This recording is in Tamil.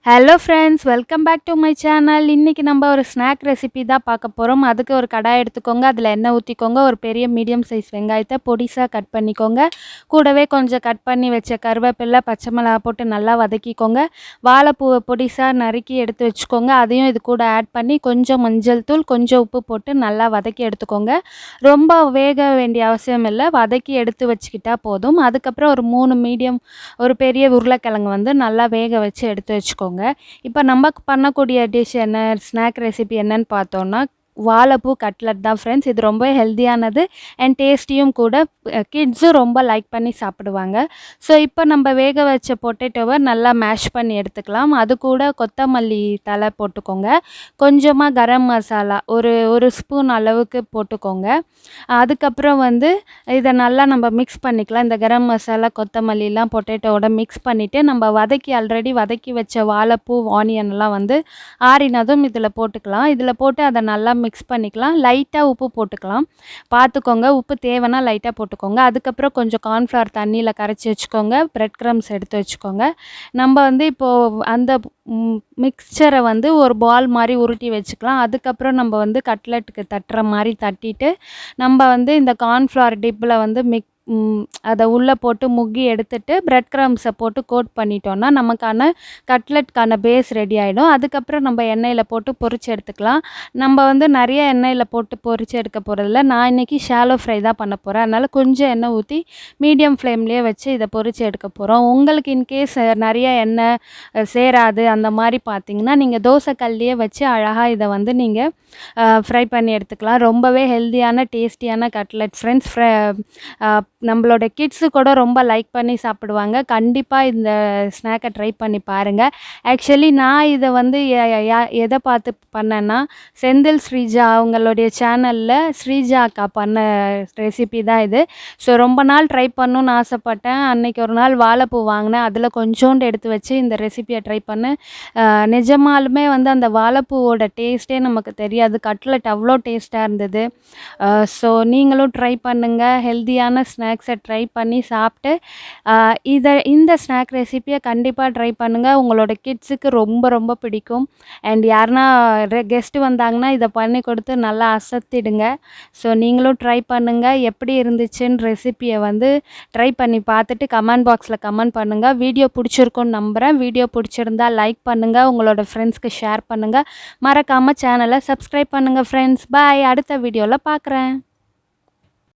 Hello friends, welcome back to my channel. இன்றைக்கி நம்ம ஒரு ஸ்நாக் ரெசிபி தான் பார்க்க போகிறோம். அதுக்கு ஒரு கடாய் எடுத்துக்கோங்க, அதில் எண்ணெய் ஊற்றிக்கோங்க. ஒரு பெரிய மீடியம் சைஸ் வெங்காயத்தை பொடிசாக கட் பண்ணிக்கோங்க. கூடவே கொஞ்சம் கட் பண்ணி வச்ச கருவேப்பிலை, பச்சை மிளகா போட்டு நல்லா வதக்கிக்கோங்க. வாழைப்பூவை பொடிசாக நறுக்கி எடுத்து வச்சுக்கோங்க. அதையும் இது கூட ஆட் பண்ணி கொஞ்சம் மஞ்சள் தூள், கொஞ்சம் உப்பு போட்டு நல்லா வதக்கி எடுத்துக்கோங்க. ரொம்ப வேக வேண்டிய அவசியம் இல்லை, வதக்கி எடுத்து வச்சுக்கிட்டா போதும். அதுக்கப்புறம் ஒரு பெரிய உருளைக்கிழங்கு வந்து நல்லா வேக வச்சு எடுத்து வச்சுக்கோங்க. இப்போ நம்ம பண்ணக்கூடிய டிஷ் என்ன, ஸ்நாக் ரெசிபி என்னன்னு பார்த்தோன்னா வாழைப்பூ கட்லட் தான் ஃப்ரெண்ட்ஸ். இது ரொம்ப ஹெல்த்தியானது அண்ட் டேஸ்டியும் கூட. கிட்ஸும் ரொம்ப லைக் பண்ணி சாப்பிடுவாங்க. ஸோ இப்போ நம்ம வேக வச்ச பொட்டேட்டோவை நல்லா மேஷ் பண்ணி எடுத்துக்கலாம். அது கூட கொத்தமல்லி தழை போட்டுக்கோங்க. கொஞ்சமாக கரம் மசாலா ஒரு ஒரு ஸ்பூன் அளவுக்கு போட்டுக்கோங்க. அதுக்கப்புறம் வந்து இதை நல்லா நம்ம மிக்ஸ் பண்ணிக்கலாம். இந்த கரம் மசாலா, கொத்தமல்லிலாம் பொட்டேட்டோவோட மிக்ஸ் பண்ணிவிட்டு நம்ம ஆல்ரெடி வதக்கி வச்ச வாழைப்பூ, ஆனியன்லாம் வந்து ஆறினதும் இதில் போட்டுக்கலாம். இதில் போட்டு அதை நல்லா மிக்ஸ் பண்ணிக்கலாம். லைட்டாக உப்பு போட்டுக்கலாம். பார்த்துக்கோங்க, உப்பு தேவைன்னா லைட்டாக போட்டுக்கோங்க. அதுக்கப்புறம் கொஞ்சம் கார்ன்ஃப்ளவர் தண்ணியில் கரைச்சி வச்சுக்கோங்க. பிரெட் க்ரம்ஸ் எடுத்து வச்சுக்கோங்க. நம்ம வந்து இப்போது அந்த மிக்சரை வந்து ஒரு பால் மாதிரி உருட்டி வச்சுக்கலாம். அதுக்கப்புறம் நம்ம வந்து கட்லெட்டுக்கு தட்டுற மாதிரி தட்டிட்டு நம்ம வந்து இந்த கார்ன்ஃப்ளவர் டிப்பில் வந்து அதை உள்ளே போட்டு முக்கி எடுத்துட்டு பிரெட் க்ரம்ஸை போட்டு கோட் பண்ணிட்டோன்னா நமக்கான கட்லெட்கான பேஸ் ரெடி ஆகிடும். அதுக்கப்புறம் நம்ம எண்ணெயில் போட்டு பொரிச்சு எடுத்துக்கலாம். நம்ம வந்து நிறைய எண்ணெயில் போட்டு பொரிச்சு எடுக்க போகிறதில்ல. நான் இன்றைக்கி ஷாலோ ஃப்ரை தான் பண்ண போகிறேன். அதனால் கொஞ்சம் எண்ணெய் ஊற்றி மீடியம் ஃப்ளேம்லேயே வச்சு இதை பொரிச்சு எடுக்க போகிறோம். உங்களுக்கு இன்கேஸ் நிறைய எண்ணெய் சேராது அந்த மாதிரி பார்த்தீங்கன்னா நீங்கள் தோசைக்கல்லையே வச்சு அழகாக இதை வந்து நீங்கள் ஃப்ரை பண்ணி எடுத்துக்கலாம். ரொம்பவே ஹெல்த்தியான டேஸ்டியான கட்லெட் ஃப்ரெண்ட்ஸ். நம்மளோட கிட்ஸு கூட ரொம்ப லைக் பண்ணி சாப்பிடுவாங்க. கண்டிப்பாக இந்த ஸ்நாக்கை ட்ரை பண்ணி பாருங்கள். ஆக்சுவலி நான் இதை வந்து எதை பார்த்து பண்ணேன்னா, செந்தில் ஸ்ரீஜா அவங்களுடைய சேனலில் ஸ்ரீஜா அக்கா பண்ண ரெசிபி தான் இது. ஸோ ரொம்ப நாள் ட்ரை பண்ணணுன்னு ஆசைப்பட்டேன். அன்றைக்கி ஒரு நாள் வாழைப்பூ வாங்கினேன். அதில் கொஞ்சோண்டு எடுத்து வச்சு இந்த ரெசிபியை ட்ரை பண்ணேன். நிஜமாலுமே வந்து அந்த வாழைப்பூவோட டேஸ்ட்டே நமக்கு தெரியாது. கட்லெட் அவ்வளோ டேஸ்ட்டாக இருந்தது. ஸோ நீங்களும் ட்ரை பண்ணுங்கள். ஹெல்த்தியான ஸ்நாக்ஸை ட்ரை பண்ணி சாப்பிட்டு இந்த ஸ்நாக் ரெசிப்பியை கண்டிப்பாக ட்ரை பண்ணுங்கள். உங்களோட கிட்ஸுக்கு ரொம்ப ரொம்ப பிடிக்கும். அண்ட் யாருன்னா கெஸ்ட்டு வந்தாங்கன்னா இதை பண்ணி கொடுத்து நல்லா அசத்திடுங்க. ஸோ நீங்களும் ட்ரை பண்ணுங்கள். எப்படி இருந்துச்சுன்னு ரெசிப்பியை வந்து ட்ரை பண்ணி பார்த்துட்டு கமெண்ட் பாக்ஸில் கமெண்ட் பண்ணுங்கள். வீடியோ பிடிச்சிருக்குன்னு நம்புகிறேன். வீடியோ பிடிச்சிருந்தா லைக் பண்ணுங்கள். உங்களோட ஃப்ரெண்ட்ஸ்க்கு ஷேர் பண்ணுங்கள். மறக்காமல் சேனலை சப்ஸ்கிரைப் பண்ணுங்கள் ஃப்ரெண்ட்ஸ். பாய். அடுத்த வீடியோவில் பார்க்குறேன்.